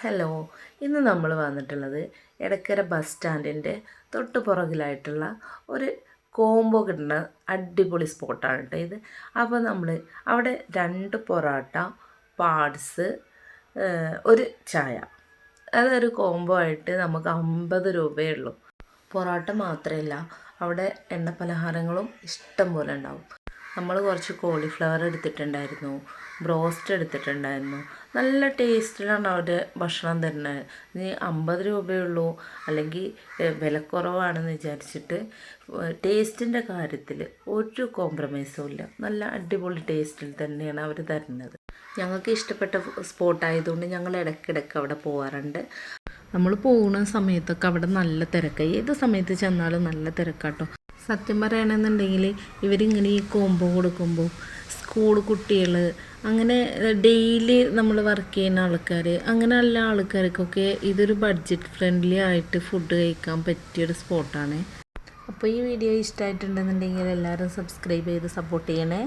Hello, ഇന്ന് നമ്മൾ വന്നിട്ടുള്ളത് എടക്കര ബസ് സ്റ്റാൻഡിൻ്റെ തൊട്ട് പുറകിലായിട്ടുള്ള ഒരു കോംബോ കിട്ടുന്ന അടിപൊളി സ്പോട്ടാണ് കേട്ടോ ഇത്. അപ്പോൾ നമ്മൾ അവിടെ 2 പൊറോട്ട, പാർട്സ്, ഒരു ചായ, അതൊരു കോംബോ ആയിട്ട് നമുക്ക് 50 രൂപയേ ഉള്ളൂ. പൊറോട്ട മാത്രമല്ല, അവിടെ എണ്ണ പലഹാരങ്ങളും ഇഷ്ടം പോലെ ഉണ്ടാവും. നമ്മൾ കുറച്ച് കോളിഫ്ലവർ എടുത്തിട്ടുണ്ടായിരുന്നു, ബ്രോസ്റ്റ് എടുത്തിട്ടുണ്ടായിരുന്നു. നല്ല ടേസ്റ്റിലാണ് അവർ ഭക്ഷണം തരുന്നത്. ഇനി 50 രൂപയുള്ളൂ അല്ലെങ്കിൽ വിലക്കുറവാണെന്ന് വിചാരിച്ചിട്ട് ടേസ്റ്റിൻ്റെ കാര്യത്തിൽ ഒരു കോംപ്രമൈസും ഇല്ല. നല്ല അടിപൊളി ടേസ്റ്റിൽ തന്നെയാണ് അവർ തരുന്നത്. ഞങ്ങൾക്ക് ഇഷ്ടപ്പെട്ട സ്പോട്ടായതുകൊണ്ട് ഞങ്ങൾ ഇടയ്ക്കിടയ്ക്ക് അവിടെ പോകാറുണ്ട്. നമ്മൾ പോകുന്ന സമയത്തൊക്കെ അവിടെ നല്ല തിരക്കായി. ഏത് സമയത്ത് ചെന്നാലും നല്ല തിരക്കാട്ടോ. സത്യം പറയുകയാണെന്നുണ്ടെങ്കിൽ ഇവരിങ്ങനെ ഈ കോംബോ കൊടുക്കുമ്പോൾ സ്കൂൾ കുട്ടികൾ, അങ്ങനെ ഡെയിലി നമ്മൾ വർക്ക് ചെയ്യുന്ന ആൾക്കാർ, അങ്ങനെയുള്ള ആൾക്കാർക്കൊക്കെ ഇതൊരു ബഡ്ജറ്റ് ഫ്രണ്ട്ലി ആയിട്ട് ഫുഡ് കഴിക്കാൻ പറ്റിയൊരു സ്പോട്ടാണ്. അപ്പോൾ ഈ വീഡിയോ ഇഷ്ടമായിട്ടുണ്ടെന്നുണ്ടെങ്കിൽ എല്ലാവരും സബ്സ്ക്രൈബ് ചെയ്ത് സപ്പോർട്ട് ചെയ്യണേ.